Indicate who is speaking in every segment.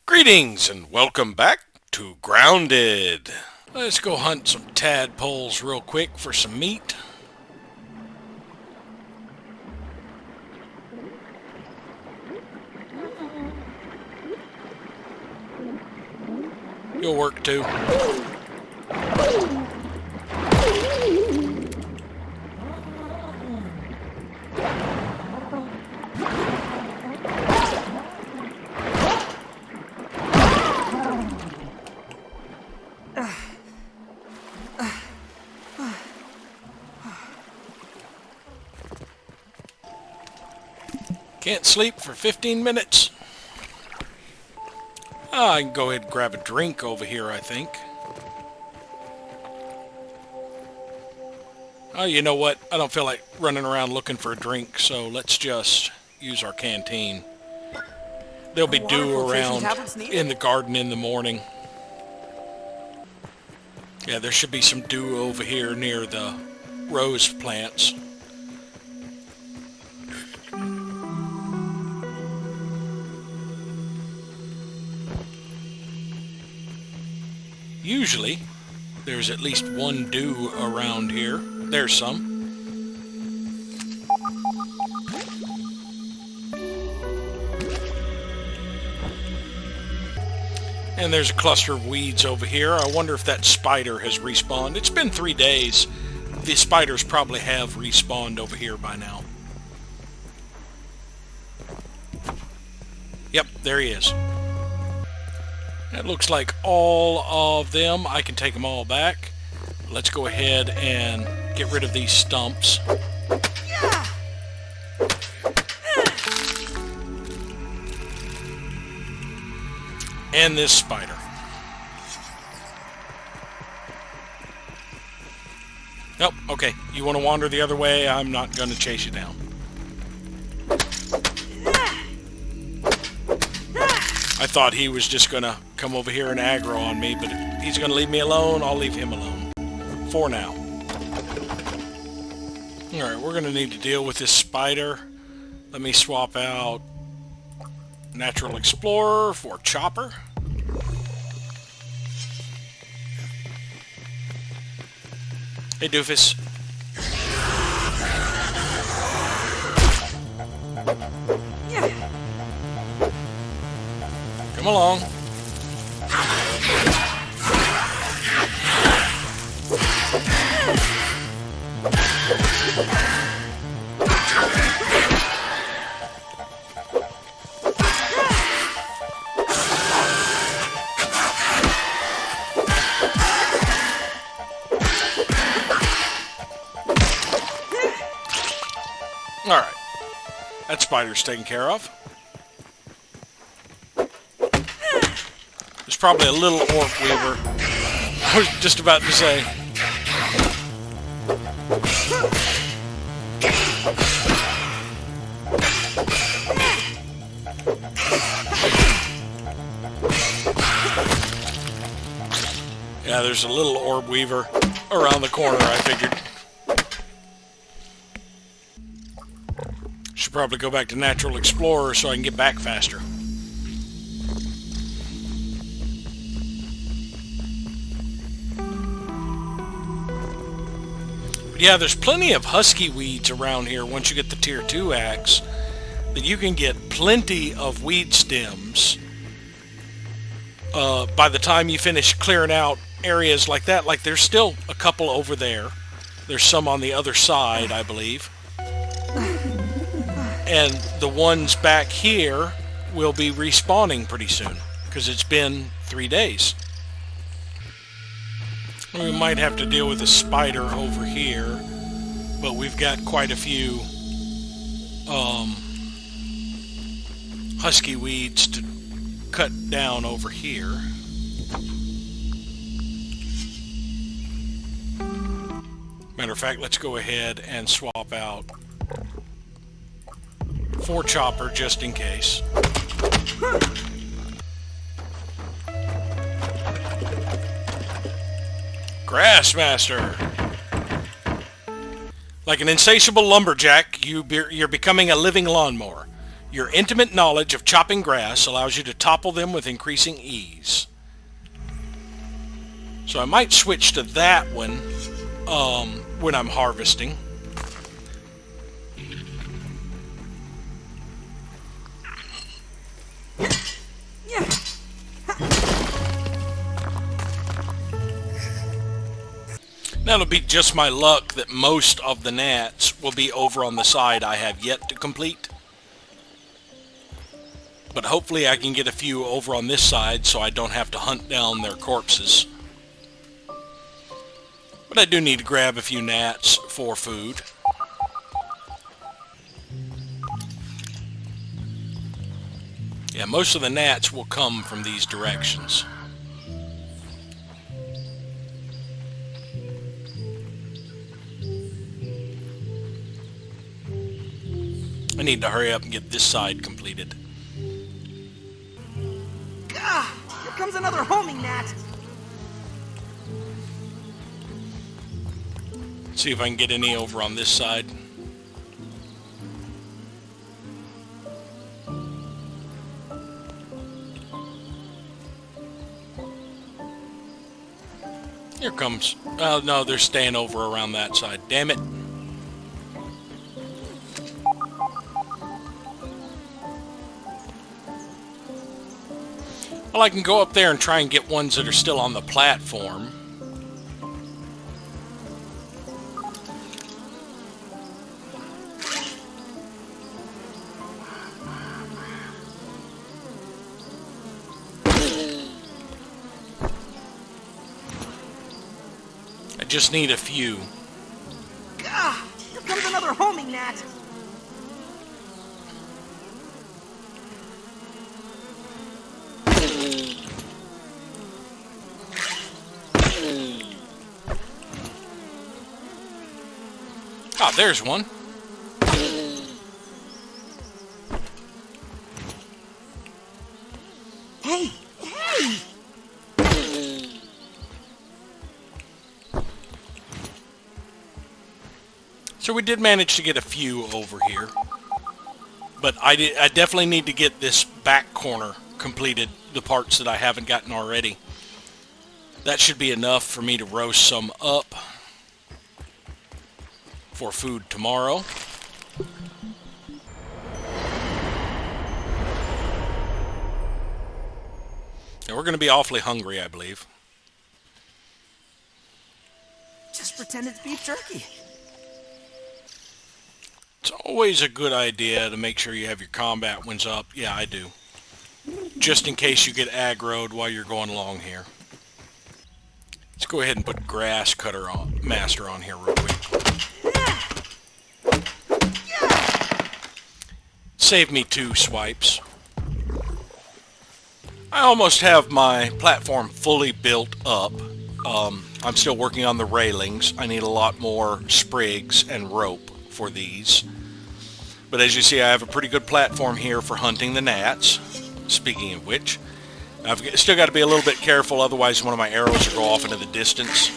Speaker 1: Greetings and welcome back to Grounded. Let's go hunt some tadpoles real quick for some meat. You'll work too. Can't sleep for 15 minutes. I can go ahead and grab a drink over here, I think. Oh, you know what? I don't feel like running around looking for a drink, so let's just use our canteen. There'll be dew around in the garden in the morning. Yeah, there should be some dew over here near the rose plants. Usually, there's at least one dew around here. There's some. And there's a cluster of weeds over here. I wonder if that spider has respawned. It's been 3 days. The spiders probably have respawned over here by now. Yep, there he is. That looks like all of them. I can take them all back. Let's go ahead and get rid of these stumps. And this spider. Nope, okay. You want to wander the other way? I'm not going to chase you down. I thought he was just going to come over here and aggro on me, but if he's going to leave me alone, I'll leave him alone. For now. Alright, we're going to need to deal with this spider. Let me swap out Natural Explorer for Chopper. Hey, Doofus. Come along. Alright. That spider's taken care of. There's probably a little orc weaver. I was just about to say. Yeah, there's a little orb weaver around the corner, I figured. Should probably go back to Natural Explorer so I can get back faster. But yeah, there's plenty of husky weeds around here once you get the Tier 2 axe. That you can get plenty of weed stems by the time you finish clearing out areas like that. Like there's still a couple over there. There's some on the other side, I believe. And the ones back here will be respawning pretty soon because it's been 3 days. We might have to deal with a spider over here, but we've got quite a few husky weeds to cut down over here. Matter of fact, let's go ahead and swap out for Chopper just in case. Grassmaster. Like an insatiable lumberjack, you're becoming a living lawnmower. Your intimate knowledge of chopping grass allows you to topple them with increasing ease. So I might switch to that one when I'm harvesting. Now it'll be just my luck that most of the gnats will be over on the side I have yet to complete. But hopefully I can get a few over on this side so I don't have to hunt down their corpses. But I do need to grab a few gnats for food. Yeah, most of the gnats will come from these directions. I need to hurry up and get this side completed.
Speaker 2: Ah, here comes another homing gnat.
Speaker 1: See if I can get any over on this side. Here comes. Oh no, they're staying over around that side. Damn it. Well, I can go up there and try and get ones that are still on the platform. I just need a few.
Speaker 2: Ah, here comes another homing gnat.
Speaker 1: Ah, there's one.
Speaker 2: Hey, hey!
Speaker 1: So we did manage to get a few over here. But I definitely need to get this back corner completed, the parts that I haven't gotten already. That should be enough for me to roast some up for food tomorrow. And we're going to be awfully hungry, I believe.
Speaker 2: Just pretend it's beef jerky.
Speaker 1: It's always a good idea to make sure you have your combat ones up. Yeah, I do. Just in case you get aggroed while you're going along here. Let's go ahead and put grass cutter on, master on here real quick. Save me 2 swipes. I almost have my platform fully built up. I'm still working on the railings. I need a lot more sprigs and rope for these. But as you see, I have a pretty good platform here for hunting the gnats. Speaking of which, I've still got to be a little bit careful, otherwise one of my arrows will go off into the distance.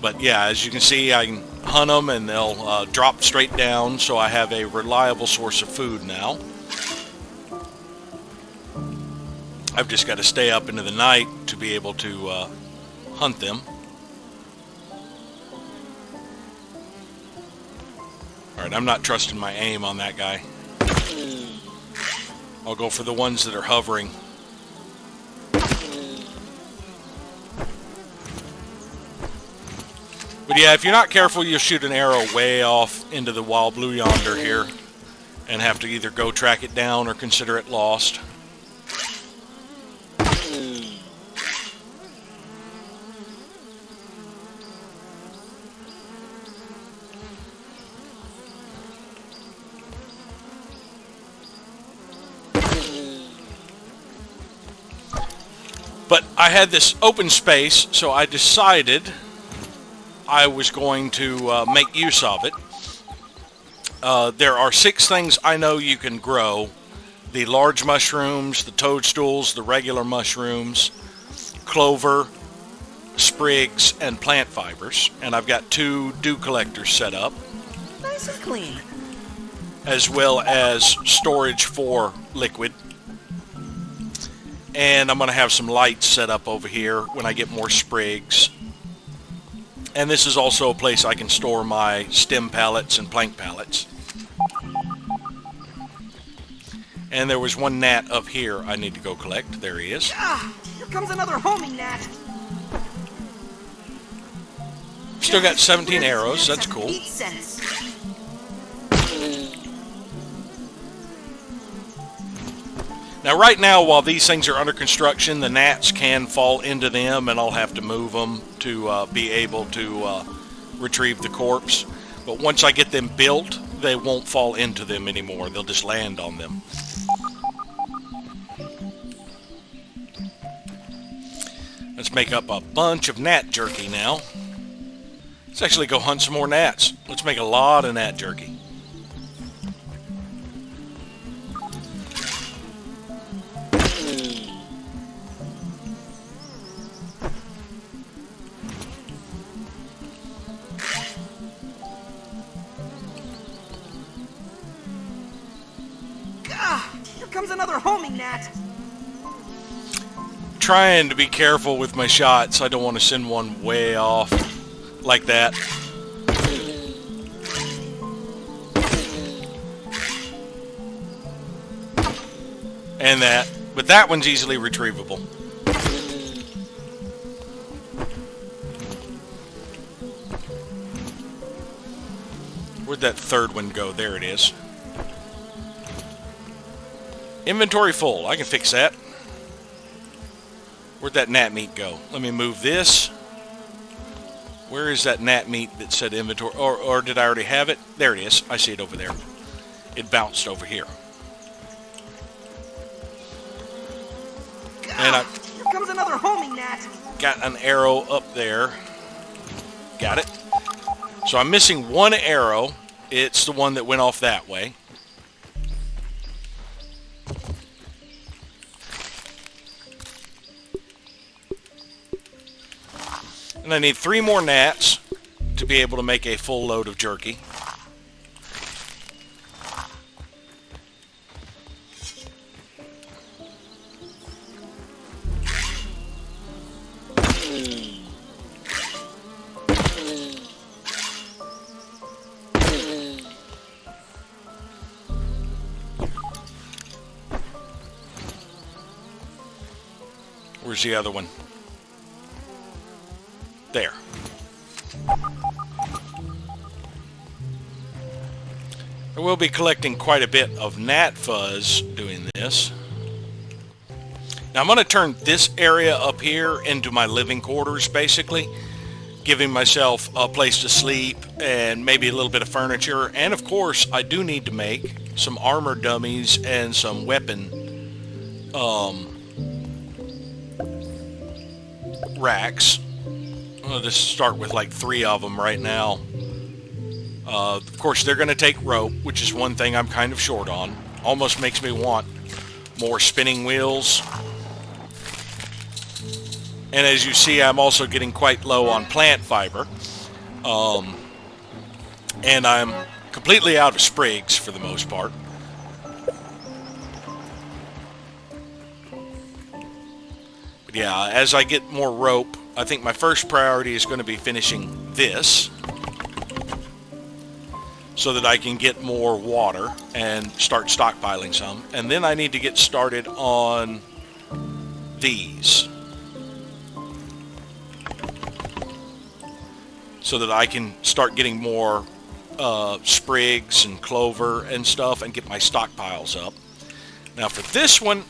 Speaker 1: But yeah, as you can see, I can hunt them and they'll drop straight down, so I have a reliable source of food now. I've just got to stay up into the night to be able to hunt them. Alright, I'm not trusting my aim on that guy. I'll go for the ones that are hovering. But yeah, if you're not careful, you'll shoot an arrow way off into the wild blue yonder here and have to either go track it down or consider it lost. But I had this open space, so I decided I was going to make use of it. There are 6 things I know you can grow. The large mushrooms, the toadstools, the regular mushrooms, clover, sprigs, and plant fibers. And I've got 2 dew collectors set up.
Speaker 2: Nice and clean.
Speaker 1: as well as storage for liquid. And I'm going to have some lights set up over here when I get more sprigs. And this is also a place I can store my stem pallets and plank pallets. And there was one gnat up here I need to go collect. There he is.
Speaker 2: Ah, here comes another homing gnat.
Speaker 1: Still got 17 arrows. That's cool.
Speaker 2: 8 cents.
Speaker 1: Now right now, while these things are under construction, the gnats can fall into them, and I'll have to move them to be able to retrieve the corpse. But once I get them built, they won't fall into them anymore. They'll just land on them. Let's make up a bunch of gnat jerky now. Let's actually go hunt some more gnats. Let's make a lot of gnat jerky.
Speaker 2: Here comes another homing gnat.
Speaker 1: Trying to be careful with my shots. I don't want to send one way off like that. And that. But that one's easily retrievable. Where'd that third one go? There it is. Inventory full. I can fix that. Where'd that gnat meat go? Let me move this. Where is that gnat meat that said inventory? Or did I already have it? There it is. I see it over there. It bounced over here. And I
Speaker 2: Here comes another homing gnat.
Speaker 1: got an arrow up there. Got it. So I'm missing one arrow. It's the one that went off that way. And I need 3 more gnats to be able to make a full load of jerky. Where's the other one? There. I will be collecting quite a bit of gnat fuzz doing this. Now I'm going to turn this area up here into my living quarters, basically, giving myself a place to sleep and maybe a little bit of furniture. And of course, I do need to make some armor dummies and some weapon racks. I'll just start with like 3 of them right now. Of course, they're going to take rope, which is one thing I'm kind of short on. Almost makes me want more spinning wheels. And as you see, I'm also getting quite low on plant fiber. And I'm completely out of sprigs for the most part. But yeah, as I get more rope, I think my first priority is going to be finishing this so that I can get more water and start stockpiling some. And then I need to get started on these so that I can start getting more sprigs and clover and stuff and get my stockpiles up. Now for this one,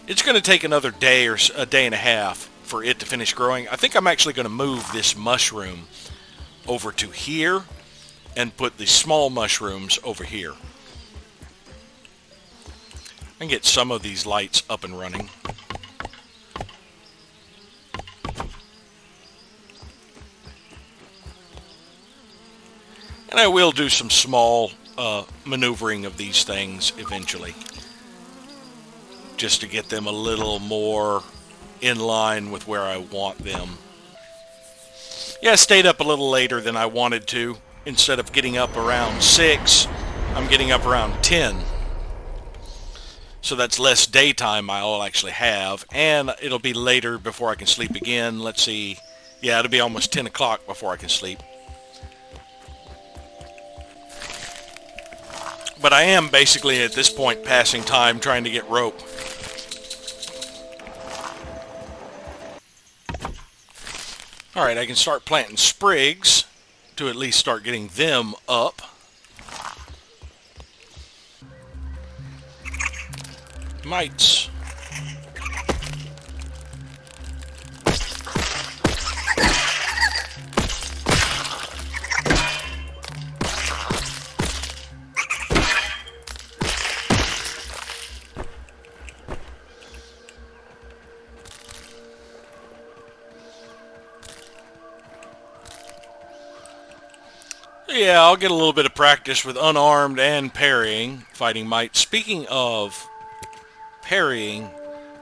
Speaker 1: it's going to take another day or a day and a half for it to finish growing. I think I'm actually going to move this mushroom over to here and put the small mushrooms over here. I can get some of these lights up and running. And I will do some small maneuvering of these things eventually, just to get them a little more in line with where I want them. Yeah, I stayed up a little later than I wanted to. Instead of getting up around 6, I'm getting up around 10. So that's less daytime I'll actually have, and it'll be later before I can sleep again. Let's see. Yeah, it'll be almost 10 o'clock before I can sleep. But I am basically at this point passing time trying to get rope. Alright, I can start planting sprigs to at least start getting them up. Mites. Yeah, I'll get a little bit of practice with unarmed and parrying, fighting mites. Speaking of parrying,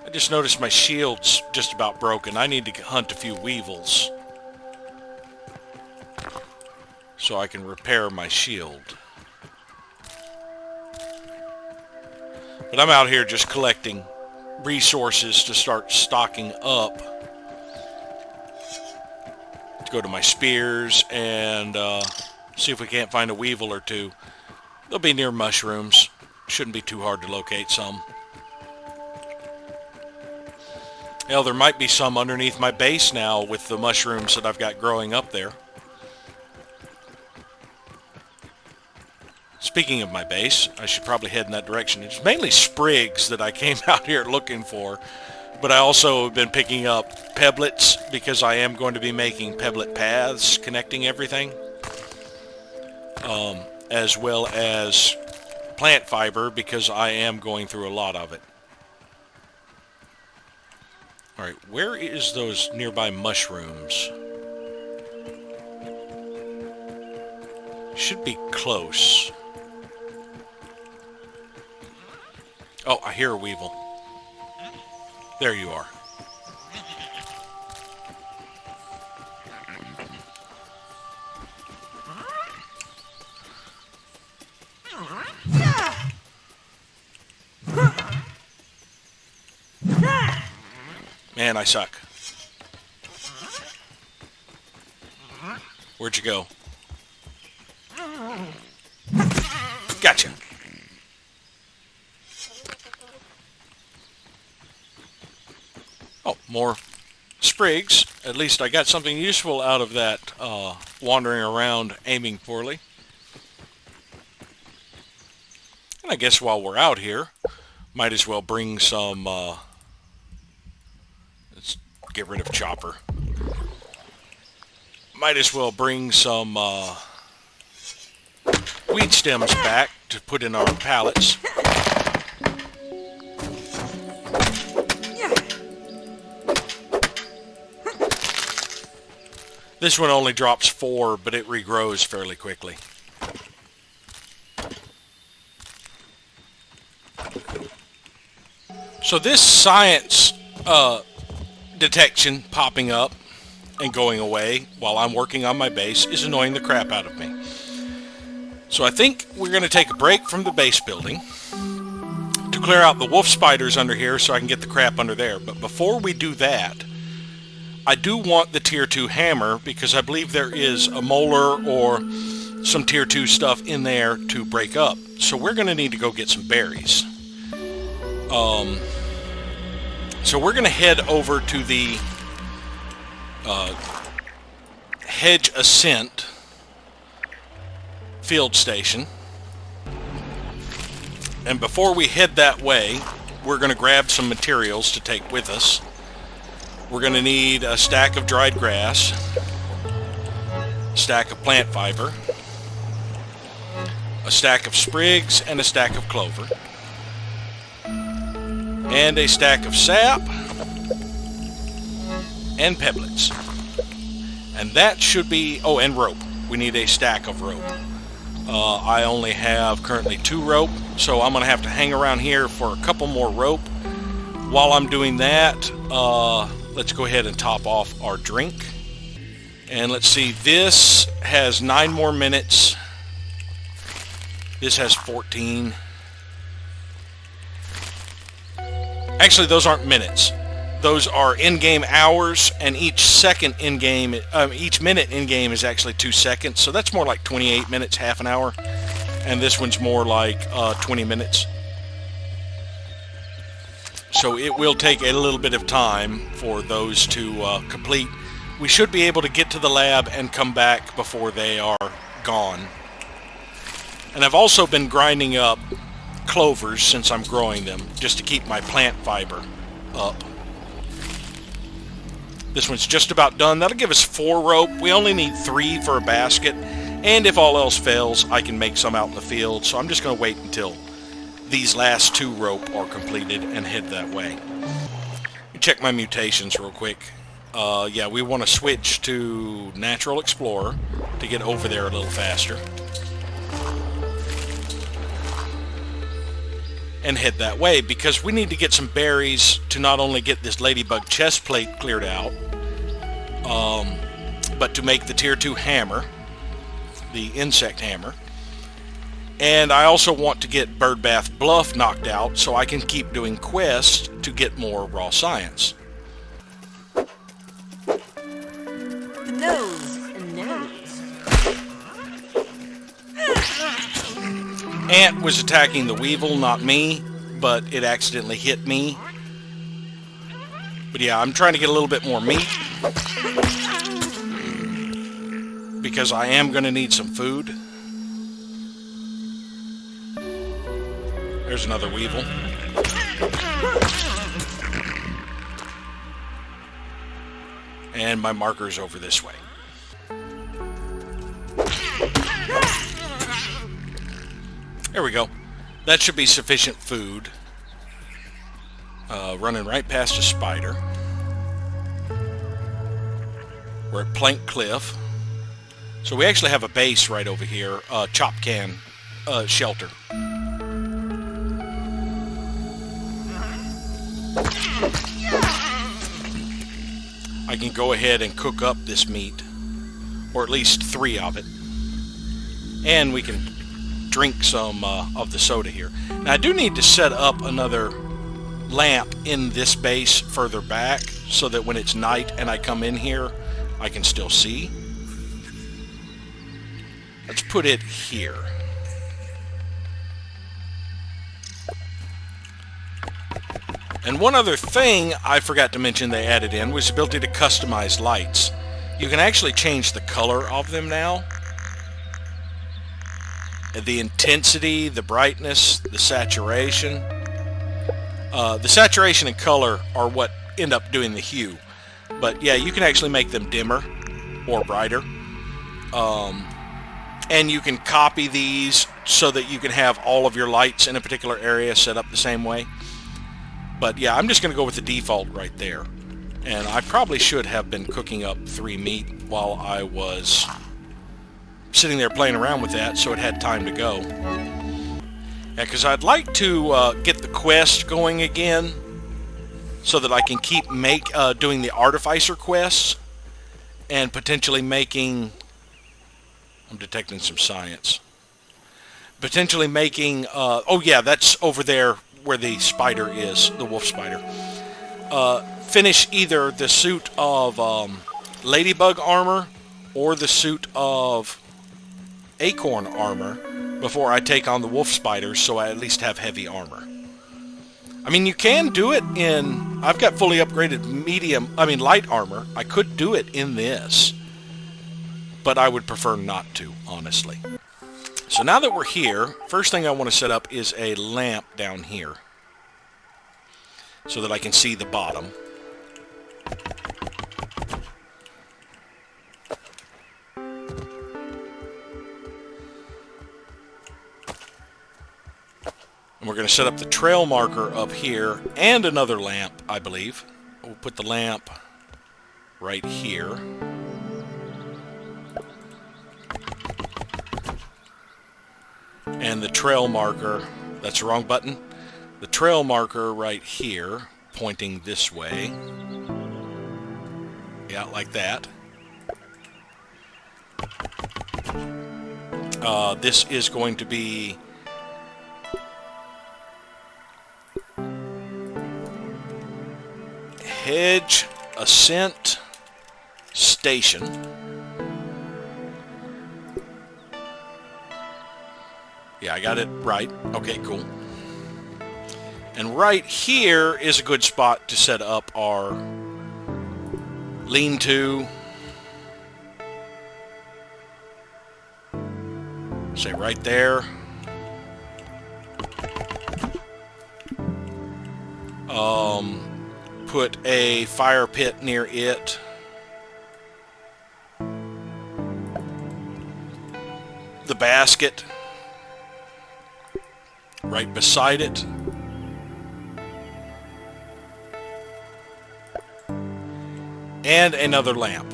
Speaker 1: I just noticed my shield's just about broken. I need to hunt a few weevils so I can repair my shield. But I'm out here just collecting resources to start stocking up, to go to my spears and see if we can't find a weevil or two. They'll be near mushrooms. Shouldn't be too hard to locate some. Hell, there might be some underneath my base now with the mushrooms that I've got growing up there. Speaking of my base, I should probably head in that direction. It's mainly sprigs that I came out here looking for, but I also have been picking up pebblets because I am going to be making pebblet paths connecting everything, as well as plant fiber because I am going through a lot of it. Alright, where is those nearby mushrooms? Should be close. Oh, I hear a weevil. There you are. Man, I suck. Where'd you go? Gotcha. Oh, more sprigs. At least I got something useful out of that wandering around aiming poorly. And I guess while we're out here, might as well bring some... let's get rid of Chopper. Might as well bring some weed stems back to put in our pallets. This one only drops 4, but it regrows fairly quickly. So this science detection popping up and going away while I'm working on my base is annoying the crap out of me. So I think we're going to take a break from the base building to clear out the wolf spiders under here so I can get the crap under there. But before we do that, I do want the tier 2 hammer because I believe there is a molar or some tier 2 stuff in there to break up. So we're going to need to go get some berries. So we're going to head over to the Hedge Ascent field station. And before we head that way, we're going to grab some materials to take with us. We're going to need a stack of dried grass, a stack of plant fiber, a stack of sprigs, and a stack of clover, and a stack of sap, and pebblets. And that should be... oh, and rope. We need a stack of rope. I only have currently 2 rope, so I'm going to have to hang around here for a couple more rope. While I'm doing that, let's go ahead and top off our drink. And let's see, this has 9 more minutes This has 14. Actually, those aren't minutes. Those are in-game hours, and each second in-game, each minute in-game is actually 2 seconds. So that's more like 28 minutes, half an hour. And this one's more like 20 minutes. So it will take a little bit of time for those to complete. We should be able to get to the lab and come back before they are gone. And I've also been grinding up clovers since I'm growing them, just to keep my plant fiber up. This one's just about done. That'll give us 4 rope. We only need 3 for a basket. And if all else fails, I can make some out in the field. So I'm just going to wait until these last 2 rope are completed and head that way. Check my mutations real quick. Yeah, we want to switch to Natural Explorer to get over there a little faster. And head that way, because we need to get some berries to not only get this ladybug chest plate cleared out, but to make the tier 2 hammer, the insect hammer. And I also want to get Birdbath Bluff knocked out so I can keep doing quests to get more raw science.
Speaker 2: The nose.
Speaker 1: Ant was attacking the weevil, not me, but it accidentally hit me. But yeah, I'm trying to get a little bit more meat, because I am going to need some food. There's another weevil. And my marker's over this way. There we go. That should be sufficient food. Running right past a spider. We're at Plank Cliff. So we actually have a base right over here. Chop can shelter. I can go ahead and cook up this meat. Or at least 3 of it. And we can drink some of the soda here. Now I do need to set up another lamp in this base further back so that when it's night and I come in here I can still see. Let's put it here. And one other thing I forgot to mention they added in was the ability to customize lights. You can actually change the color of them now. The intensity, the brightness, the saturation. The saturation and color are what end up doing the hue. But yeah, you can actually make them dimmer or brighter. And you can copy these so that you can have all of your lights in a particular area set up the same way. But yeah, I'm just going to go with the default right there. And I probably should have been cooking up 3 meat while I was sitting there playing around with that, so it had time to go. Yeah, because I'd like to get the quest going again so that I can keep doing the Artificer quests and potentially making... I'm detecting some science. Potentially making... oh yeah, that's over there where the spider is, the wolf spider. Finish either the suit of ladybug armor or the suit of acorn armor before I take on the wolf spiders, so I at least have heavy armor. I mean, you can do it in... I've got fully upgraded light armor. I could do it in this, but I would prefer not to, honestly. So now that we're here, first thing I want to set up is a lamp down here so that I can see the bottom. And we're going to set up the trail marker up here and another lamp, I believe. We'll put the lamp right here. And the trail marker, that's the wrong button. The trail marker right here, pointing this way. Yeah, like that. This is going to be hedge ascent station. Yeah, I got it right. Okay, cool. And right here is a good spot to set up our lean-to. Say right there. Put a fire pit near it. The basket right beside it. And another lamp.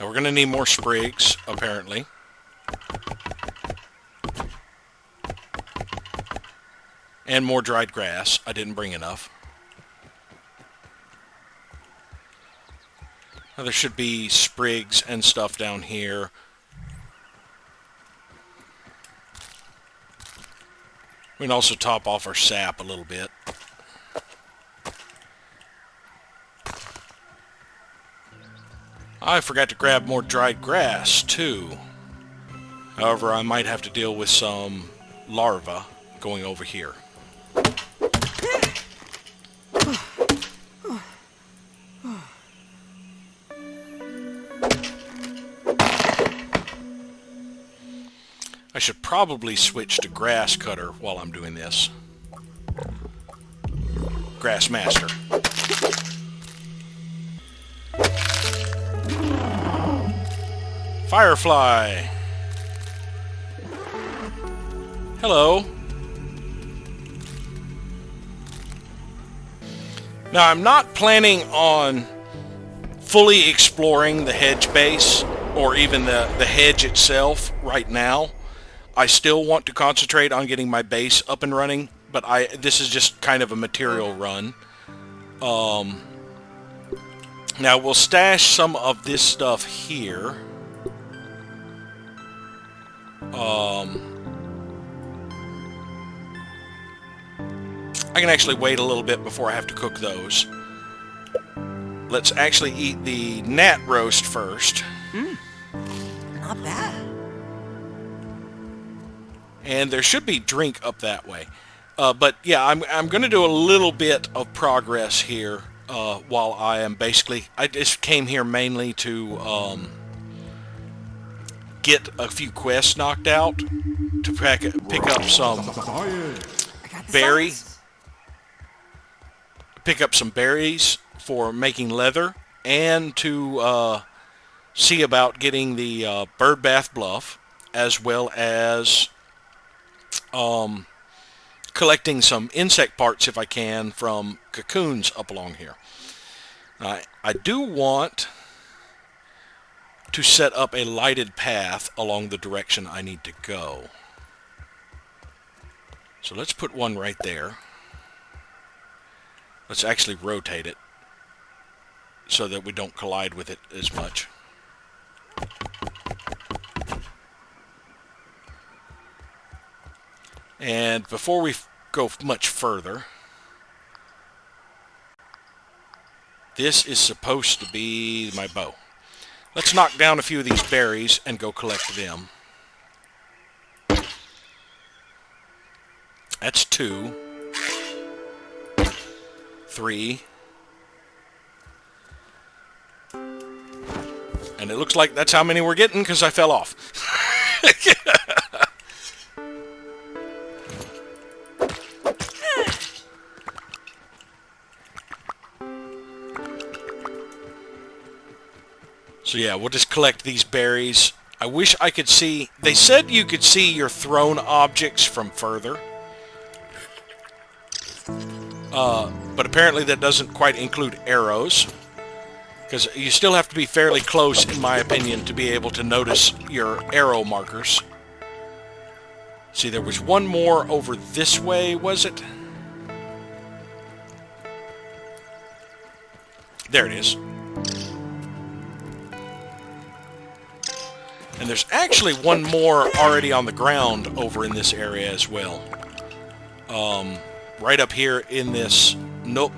Speaker 1: Now we're going to need more sprigs, apparently. And more dried grass. I didn't bring enough. Now there should be sprigs and stuff down here. We can also top off our sap a little bit. I forgot to grab more dried grass, too. However, I might have to deal with some larvae going over here. I should probably switch to grass cutter while I'm doing this. Grass master. Firefly. Hello. Now I'm not planning on fully exploring the hedge base or even the hedge itself right now. I still want to concentrate on getting my base up and running, but this is just kind of a material run. Now we'll stash some of this stuff here. I can actually wait a little bit before I have to cook those. Let's actually eat the gnat roast first.
Speaker 2: Not bad.
Speaker 1: And there should be drink up that way. But yeah, I'm going to do a little bit of progress here while I am basically... I just came here mainly to get a few quests knocked out, to pick up some berries. Pick up some berries for making leather, and to see about getting the bird bath bluff, as well as collecting some insect parts if I can from cocoons up along here. I do want to set up a lighted path along the direction I need to go. So let's put one right there. Let's actually rotate it so that we don't collide with it as much. And before we go much further, this is supposed to be my bow. Let's knock down a few of these berries and go collect them. That's 2. 3. And it looks like that's how many we're getting because I fell off. So yeah, we'll just collect these berries. I wish I could see... They said you could see your thrown objects from further. But apparently that doesn't quite include arrows. Because you still have to be fairly close, in my opinion, to be able to notice your arrow markers. See, there was one more over this way, was it? There it is. And there's actually one more already on the ground over in this area as well. Right up here in this nook.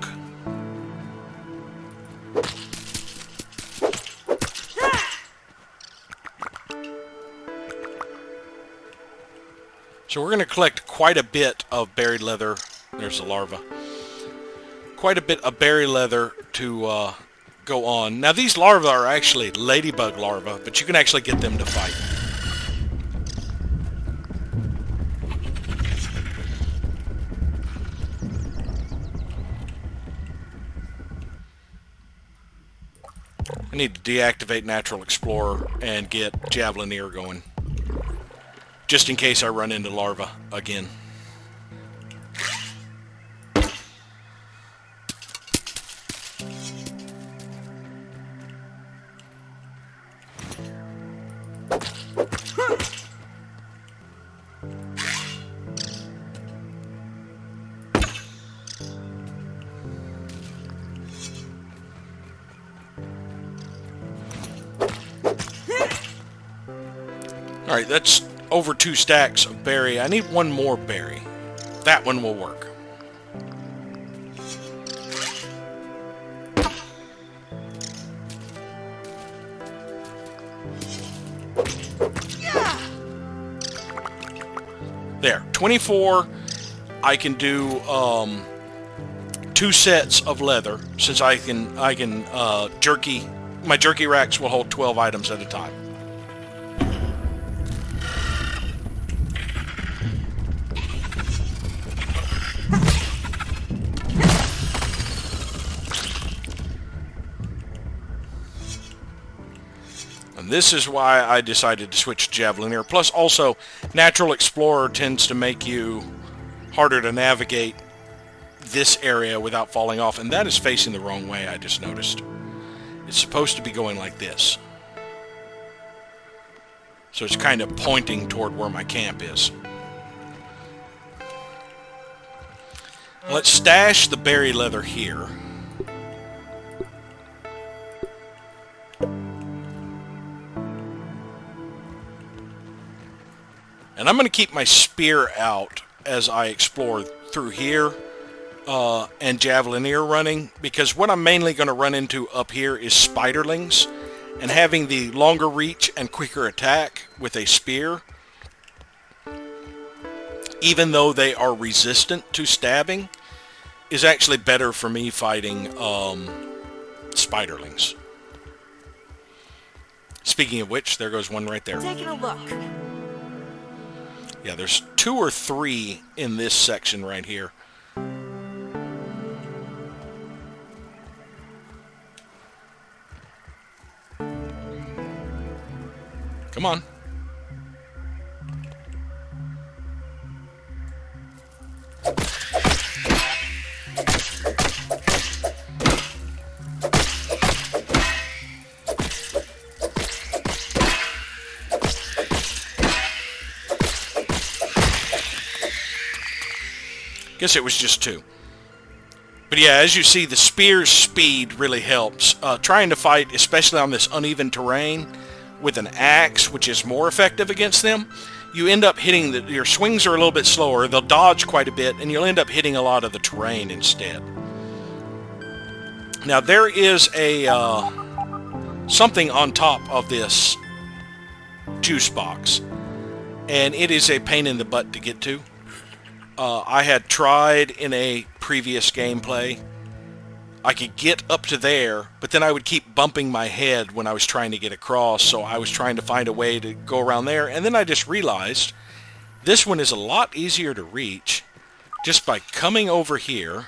Speaker 1: So we're going to collect quite a bit of buried leather. There's the larva. Quite a bit of buried leather to go on. Now these larvae are actually ladybug larvae, but you can actually get them to fight. I need to deactivate Natural Explorer and get Javelineer going, just in case I run into larvae again. Alright, that's over 2 stacks of berry. I need one more berry. That one will work. There, 24. I can do 2 sets of leather, since I can jerky. My jerky racks will hold 12 items at a time. And this is why I decided to switch to Javelineer. Plus, also, Natural Explorer tends to make you harder to navigate this area without falling off. And that is facing the wrong way, I just noticed. It's supposed to be going like this. So it's kind of pointing toward where my camp is. Let's stash the berry leather here. And I'm going to keep my spear out as I explore through here and Javelineer running, because what I'm mainly going to run into up here is spiderlings, and having the longer reach and quicker attack with a spear, even though they are resistant to stabbing, is actually better for me fighting spiderlings. Speaking of which, there goes one right there.
Speaker 2: Taking a look.
Speaker 1: Yeah, there's 2 or 3 in this section right here. Come on. Guess it was just 2. But yeah, as you see, the spear's speed really helps. Trying to fight, especially on this uneven terrain, with an axe, which is more effective against them, you end up hitting your swings are a little bit slower, they'll dodge quite a bit, and you'll end up hitting a lot of the terrain instead. Now there is a something on top of this juice box, and it is a pain in the butt to get to. I had tried in a previous gameplay. I could get up to there, but then I would keep bumping my head when I was trying to get across, so I was trying to find a way to go around there, and then I just realized this one is a lot easier to reach just by coming over here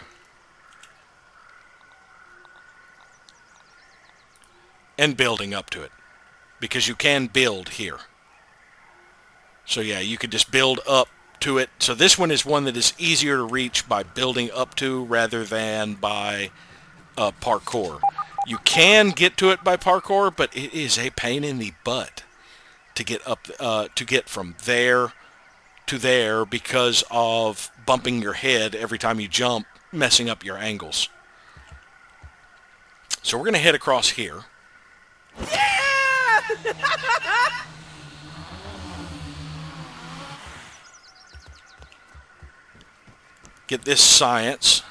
Speaker 1: and building up to it, because you can build here. So yeah, you could just build up to it. So this one is one that is easier to reach by building up to rather than by parkour. You can get to it by parkour, but it is a pain in the butt to get up to get from there to there because of bumping your head every time you jump, messing up your angles. So we're going to head across here.
Speaker 2: Yeah!
Speaker 1: Get this science.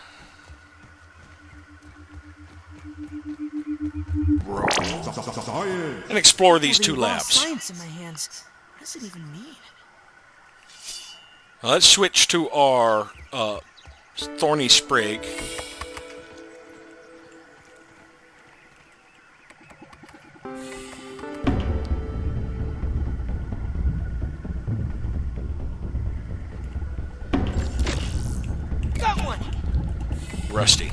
Speaker 1: And explore these two labs.
Speaker 2: Science in my hands. What does it even mean?
Speaker 1: Now let's switch to our thorny sprig.
Speaker 2: Got one.
Speaker 1: Rusty.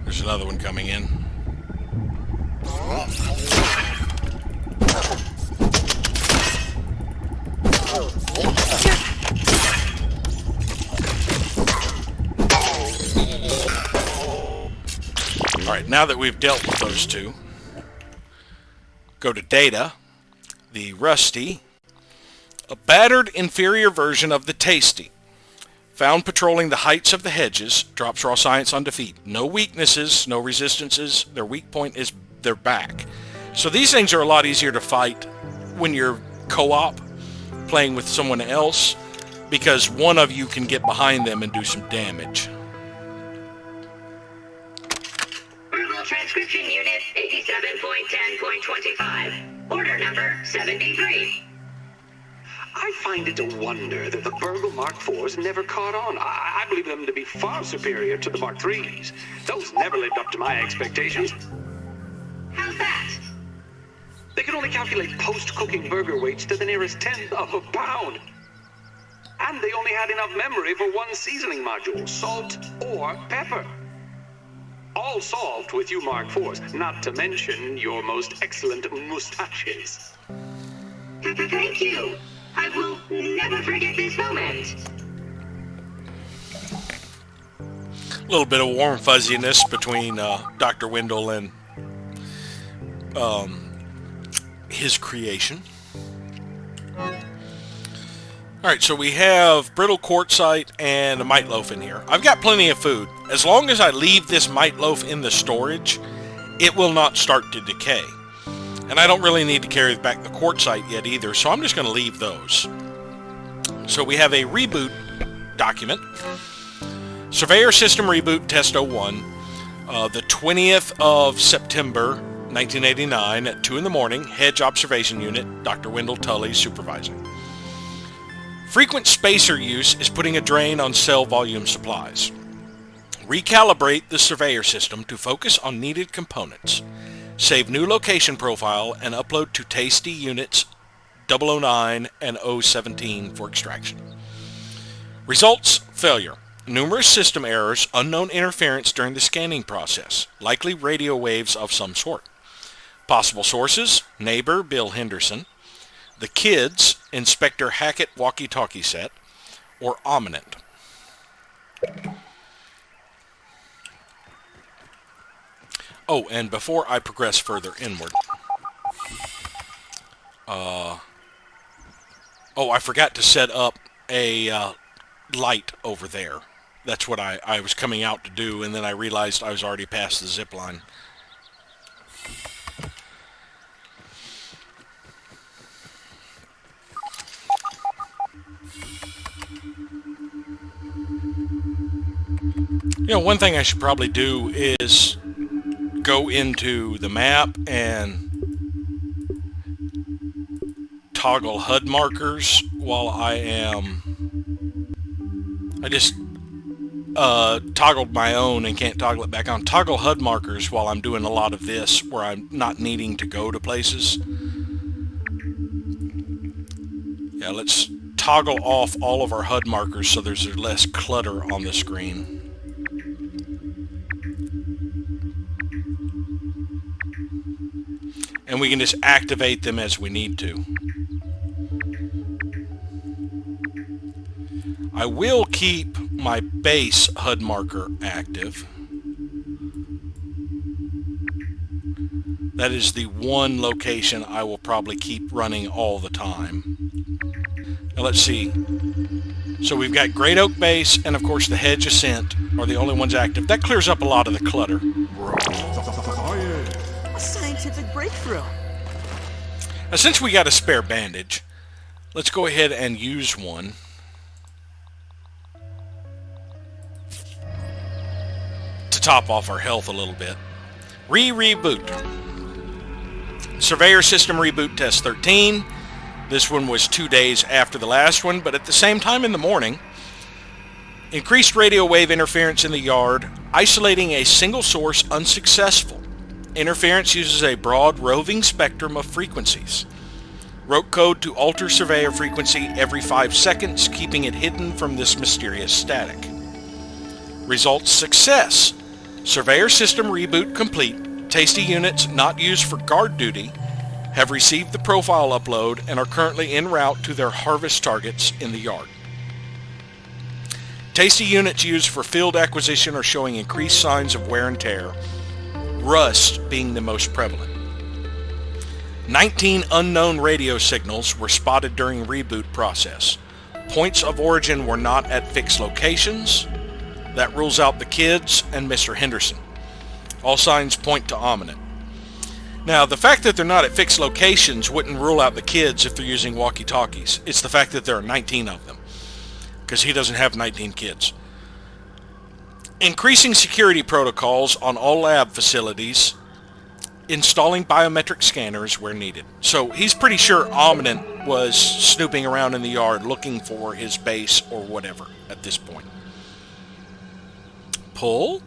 Speaker 1: There's another one coming in. Alright, now that we've dealt with those two, go to Data, the Rusty, a battered inferior version of the Tasty. Found patrolling the heights of the hedges, drops raw science on defeat. No weaknesses, no resistances. Their weak point is their back. So these things are a lot easier to fight when you're co-op, playing with someone else, because one of you can get behind them and do some damage.
Speaker 3: Verbal Transcription Unit 87.10.25. Order number 73.
Speaker 4: I find it a wonder that the Burgle Mark IVs never caught on. I believe them to be far superior to the Mark IIIs. Those never lived up to my expectations.
Speaker 3: How's that?
Speaker 4: They could only calculate post-cooking burger weights to the nearest tenth of a pound. And they only had enough memory for one seasoning module, salt or pepper. All solved with you Mark IVs, not to mention your most excellent mustaches.
Speaker 3: Thank you. I will never forget this moment.
Speaker 1: A little bit of warm fuzziness between Dr. Wendell and his creation. Alright, so we have brittle quartzite and a mite loaf in here. I've got plenty of food. As long as I leave this mite loaf in the storage, it will not start to decay. And I don't really need to carry back the quartzite yet either, so I'm just going to leave those. So we have a reboot document. Surveyor System Reboot Test 01. The 20th of September, 1989 at 2 in the morning. Hedge Observation Unit, Dr. Wendell Tully supervising. Frequent spacer use is putting a drain on cell volume supplies. Recalibrate the surveyor system to focus on needed components. Save new location profile and upload to Tasty Units 009 and 017 for extraction. Results: failure. Numerous system errors, unknown interference during the scanning process, likely radio waves of some sort. Possible sources: neighbor Bill Henderson, the kids, Inspector Hackett walkie-talkie set, or Ominent. Oh, and before I progress further inward, I forgot to set up a light over there. That's what I was coming out to do, and then I realized I was already past the zip line. You know, one thing I should probably do is go into the map and toggle HUD markers while I just toggled my own and can't toggle it back on. Toggle HUD markers while I'm doing a lot of this where I'm not needing to go to places. Yeah, let's toggle off all of our HUD markers so there's less clutter on the screen. And we can just activate them as we need to. I will keep my base HUD marker active. That is the one location I will probably keep running all the time. Now let's see. So we've got Great Oak Base and of course the Hedge Ascent are the only ones active. That clears up a lot of the clutter.
Speaker 2: A scientific breakthrough.
Speaker 1: Now since we got a spare bandage, let's go ahead and use one. To top off our health a little bit. Reboot. Surveyor System Reboot Test 13. This one was 2 days after the last one, but at the same time in the morning. Increased radio wave interference in the yard. Isolating a single source unsuccessful. Interference uses a broad roving spectrum of frequencies. Wrote code to alter surveyor frequency every 5 seconds, keeping it hidden from this mysterious static. Results success. Surveyor System Reboot complete. Tasty units not used for guard duty have received the profile upload and are currently en route to their harvest targets in the yard. Tasty units used for field acquisition are showing increased signs of wear and tear, rust being the most prevalent. 19 unknown radio signals were spotted during reboot process. Points of origin were not at fixed locations. That rules out the kids and Mr. Henderson. All signs point to Omninent. Now, the fact that they're not at fixed locations wouldn't rule out the kids if they're using walkie-talkies. It's the fact that there are 19 of them, because he doesn't have 19 kids. Increasing security protocols on all lab facilities. Installing biometric scanners where needed. So he's pretty sure Omninent was snooping around in the yard looking for his base or whatever at this point. Pull.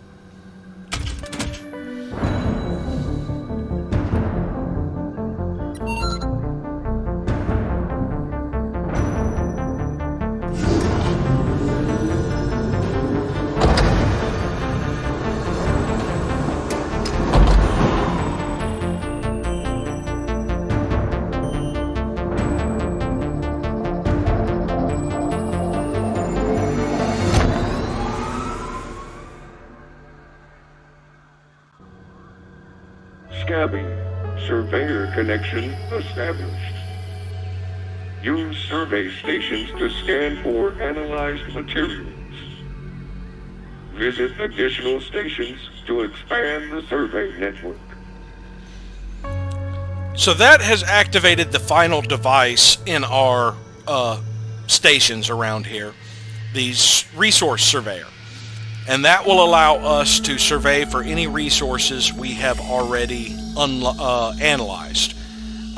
Speaker 5: Scabbing. Surveyor connection established. Use survey stations to scan for analyzed materials. Visit additional stations to expand the survey network.
Speaker 1: So that has activated the final device in our stations around here, the resource surveyor. And that will allow us to survey for any resources we have already analyzed.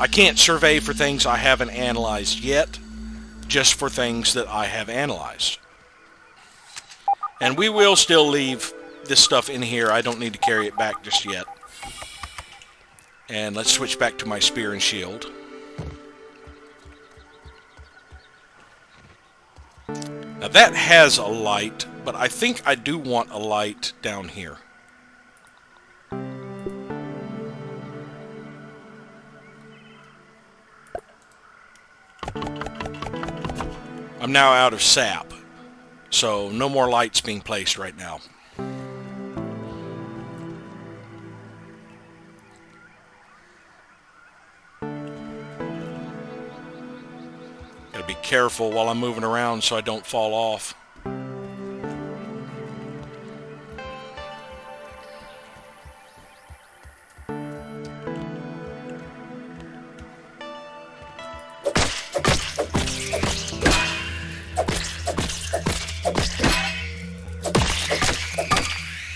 Speaker 1: I can't survey for things I haven't analyzed yet, just for things that I have analyzed. And we will still leave this stuff in here. I don't need to carry it back just yet. And let's switch back to my spear and shield. Now that has a light, but I think I do want a light down here. I'm now out of sap, so no more lights being placed right now. Gotta be careful while I'm moving around so I don't fall off.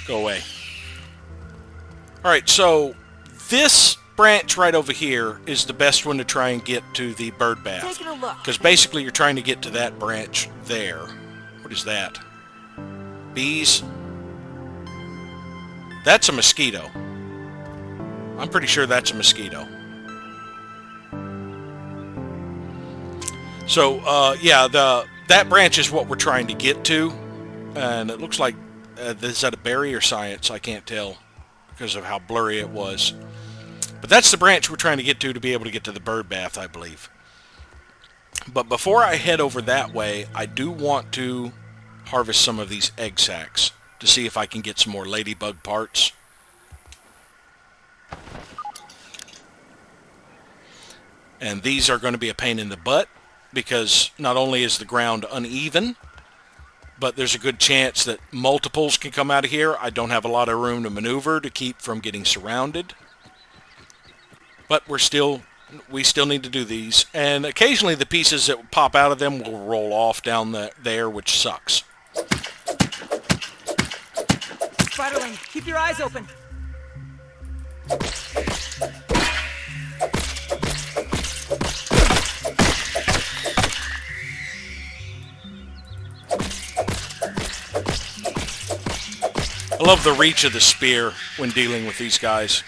Speaker 1: Go away. Alright, so this branch right over here is the best one to try and get to the bird bath.
Speaker 2: Taking a look.
Speaker 1: Because basically you're trying to get to that branch there. What is that? Bees? That's a mosquito. I'm pretty sure that's a mosquito. So, yeah, that branch is what we're trying to get to. And it looks like, is that a berry or science? I can't tell because of how blurry it was. But that's the branch we're trying to get to be able to get to the bird bath, I believe. But before I head over that way, I do want to harvest some of these egg sacs to see if I can get some more ladybug parts. And these are going to be a pain in the butt because not only is the ground uneven, but there's a good chance that multiples can come out of here. I don't have a lot of room to maneuver to keep from getting surrounded. But we still need to do these. And occasionally the pieces that pop out of them will roll off down there, which sucks.
Speaker 2: Spiderling, keep your eyes open.
Speaker 1: I love the reach of the spear when dealing with these guys.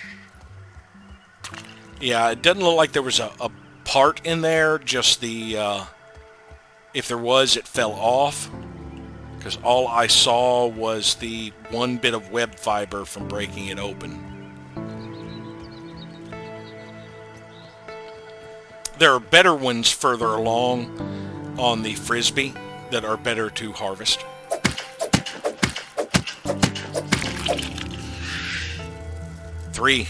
Speaker 1: Yeah, it doesn't look like there was a part in there, just the, if there was, it fell off. Because all I saw was the one bit of web fiber from breaking it open. There are better ones further along on the Frisbee that are better to harvest. Three.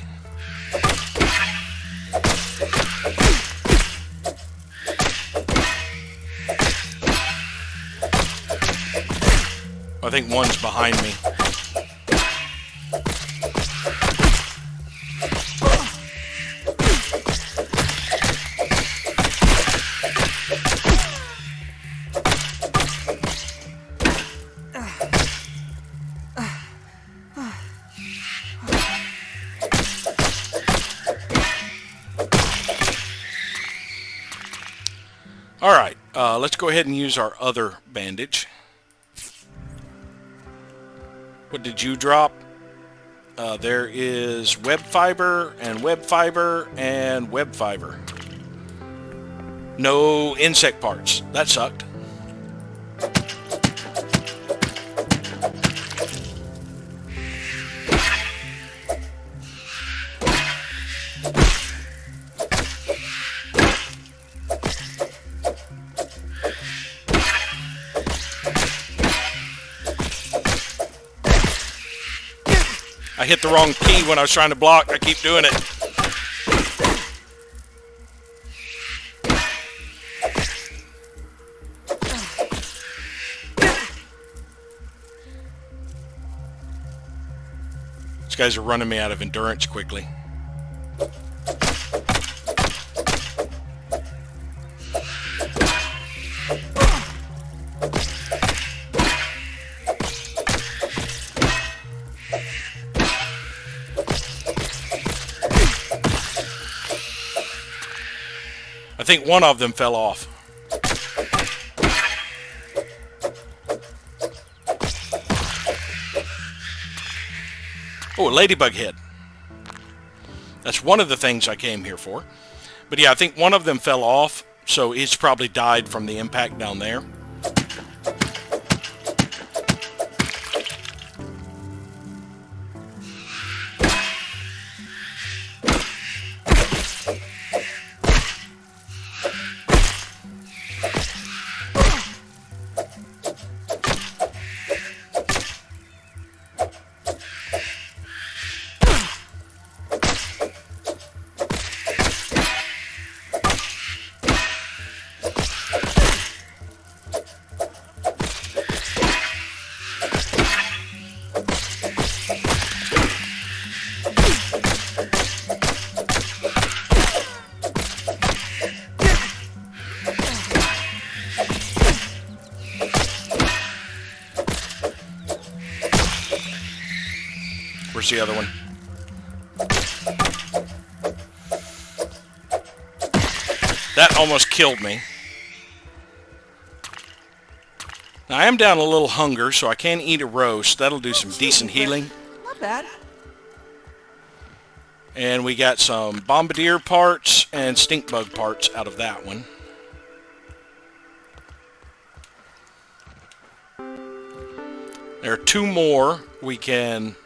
Speaker 1: I think one's behind me. Alright, let's go ahead and use our other bandage. What did you drop? There is web fiber and web fiber and web fiber. No insect parts. That sucked. I hit the wrong key when I was trying to block. I keep doing it. These guys are running me out of endurance quickly. I think one of them fell off. Oh, a ladybug head. That's one of the things I came here for. But yeah, I think one of them fell off, so it's probably died from the impact down there. Where's the other one? That almost killed me. Now, I am down a little hunger, so I can eat a roast. That'll do some decent healing.
Speaker 2: Not bad.
Speaker 1: And we got some bombardier parts and stink bug parts out of that one. There are two more we can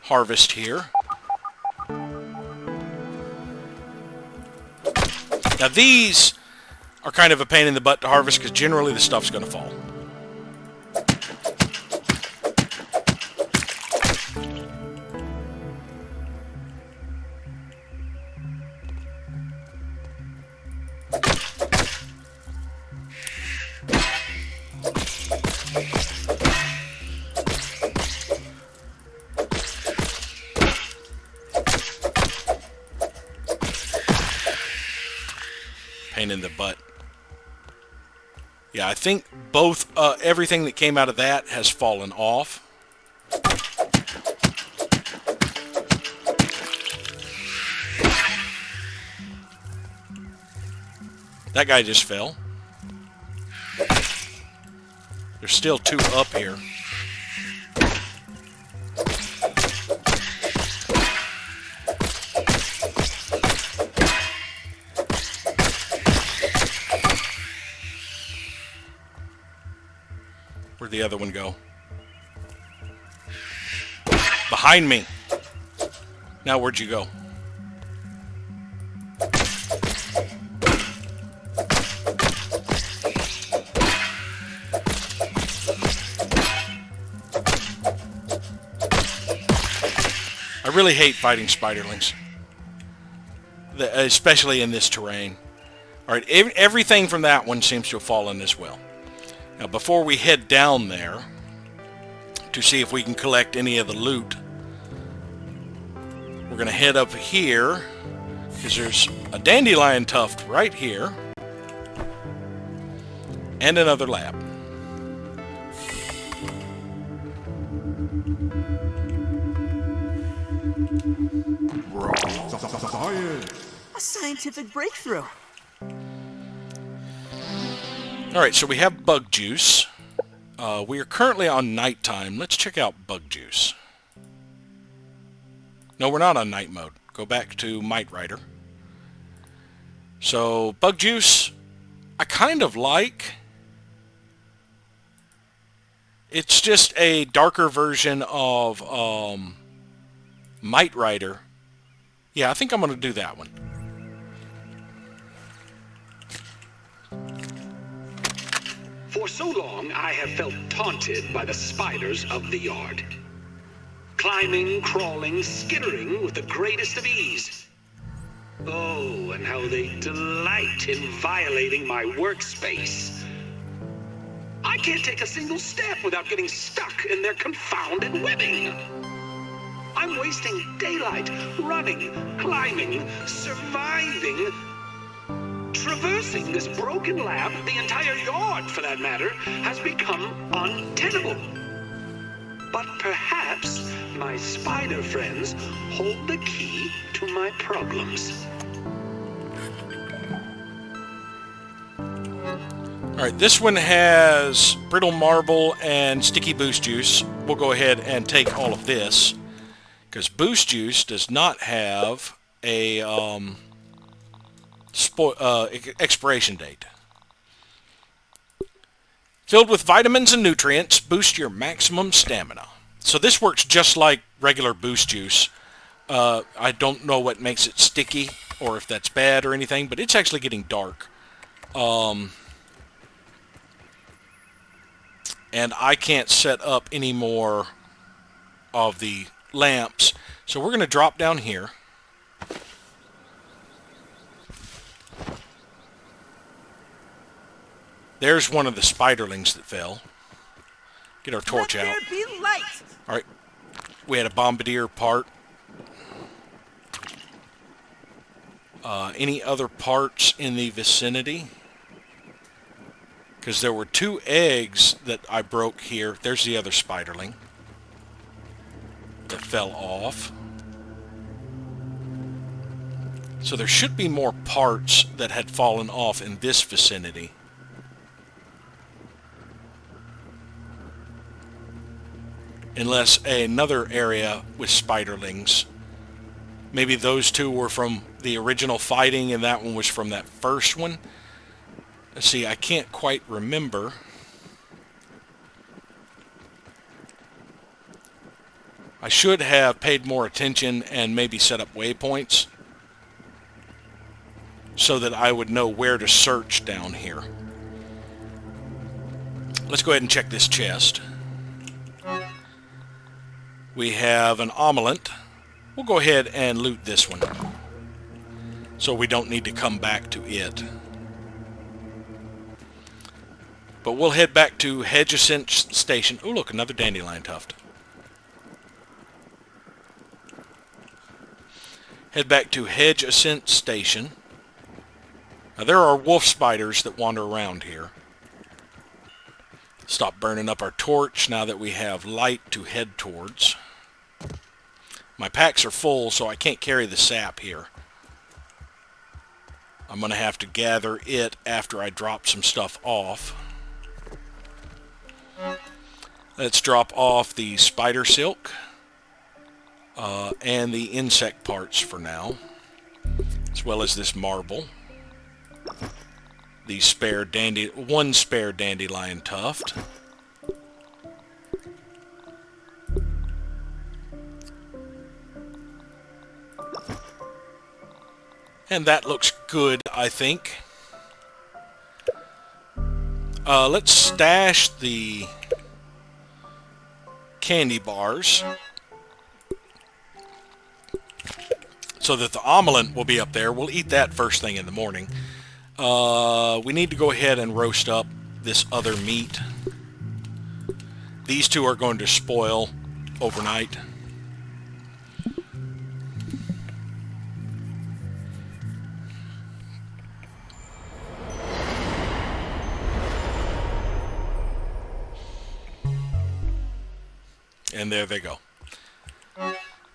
Speaker 1: harvest here. Now these are kind of a pain in the butt to harvest because generally the stuff's going to fall. Pain in the butt. Yeah, I think both, everything that came out of that has fallen off. That guy just fell. There's still 2 up here. Where'd the other one go? Behind me. Now where'd you go? I really hate fighting spiderlings, especially in this terrain. Alright, everything from that one seems to have fallen as well. Now before we head down there to see if we can collect any of the loot, we're going to head up here because there's a dandelion tuft right here and another lab.
Speaker 2: A scientific breakthrough.
Speaker 1: Alright, so we have bug juice. We are currently on nighttime. Let's check out bug juice. No, we're not on night mode. Go back to Might Rider. So, bug juice, I kind of like. It's just a darker version of Might Rider. Yeah, I think I'm going to do that one.
Speaker 4: For so long, I have felt taunted by the spiders of the yard. Climbing, crawling, skittering with the greatest of ease. Oh, and how they delight in violating my workspace. I can't take a single step without getting stuck in their confounded webbing. I'm wasting daylight, running, climbing, surviving, traversing this broken lab. The entire yard, for that matter, has become untenable. But perhaps my spider friends hold the key to my problems.
Speaker 1: Alright, this one has brittle marble and sticky boost juice. We'll go ahead and take all of this, because boost juice does not have a expiration date. Filled with vitamins and nutrients, boost your maximum stamina. So this works just like regular boost juice. I don't know what makes it sticky or if that's bad or anything, but it's actually getting dark. And I can't set up any more of the lamps. So we're going to drop down here. There's one of the spiderlings that fell. Get our torch out.
Speaker 2: Let there be light.
Speaker 1: Alright. We had a bombardier part. Any other parts in the vicinity? Because there were 2 eggs that I broke here. There's the other spiderling that fell off. So there should be more parts that had fallen off in this vicinity. Unless another area with spiderlings. Maybe those 2 were from the original fighting and that one was from that first one. Let's see, I can't quite remember. I should have paid more attention and maybe set up waypoints so that I would know where to search down here. Let's go ahead and check this chest. We have an omelet. We'll go ahead and loot this one, so we don't need to come back to it. But we'll head back to Hedge Ascent Station. Oh, look, another dandelion tuft. Head back to Hedge Ascent Station. Now there are wolf spiders that wander around here. Stop burning up our torch now that we have light to head towards. My packs are full, so I can't carry the sap here. I'm going to have to gather it after I drop some stuff off. Let's drop off the spider silk and the insect parts for now, as well as this marble. The one spare dandelion tuft. And that looks good, I think. Let's stash the candy bars so that the omelet will be up there. We'll eat that first thing in the morning. We need to go ahead and roast up this other meat. These two are going to spoil overnight. And there they go.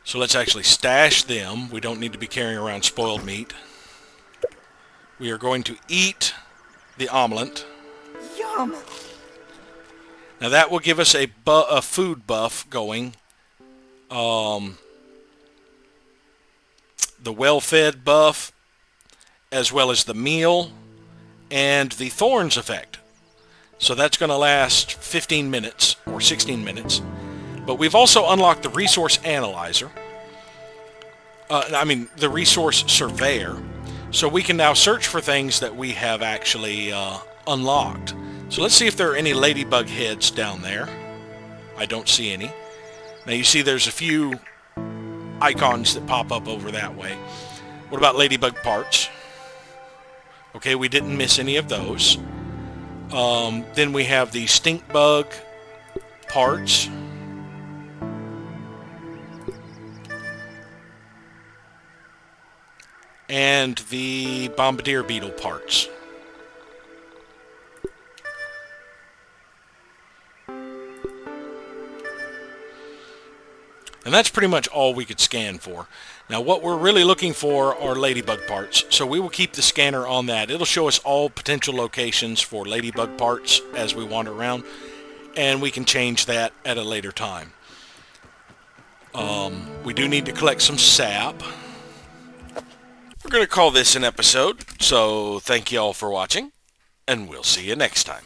Speaker 1: So let's actually stash them. We don't need to be carrying around spoiled meat. We are going to eat the omelet.
Speaker 2: Yum!
Speaker 1: Now that will give us a food buff going. The well-fed buff, as well as the meal, and the thorns effect. So that's going to last 15 minutes, or 16 minutes. But we've also unlocked the resource analyzer. The resource surveyor. So we can now search for things that we have actually unlocked. So let's see if there are any ladybug heads down there. I don't see any. Now you see there's a few icons that pop up over that way. What about ladybug parts? Okay, we didn't miss any of those. Then we have the stink bug parts. And the bombardier beetle parts. And that's pretty much all we could scan for. Now what we're really looking for are ladybug parts, so we will keep the scanner on that. It'll show us all potential locations for ladybug parts as we wander around, and we can change that at a later time. We do need to collect some sap. We're going to call this an episode, so thank you all for watching, and we'll see you next time.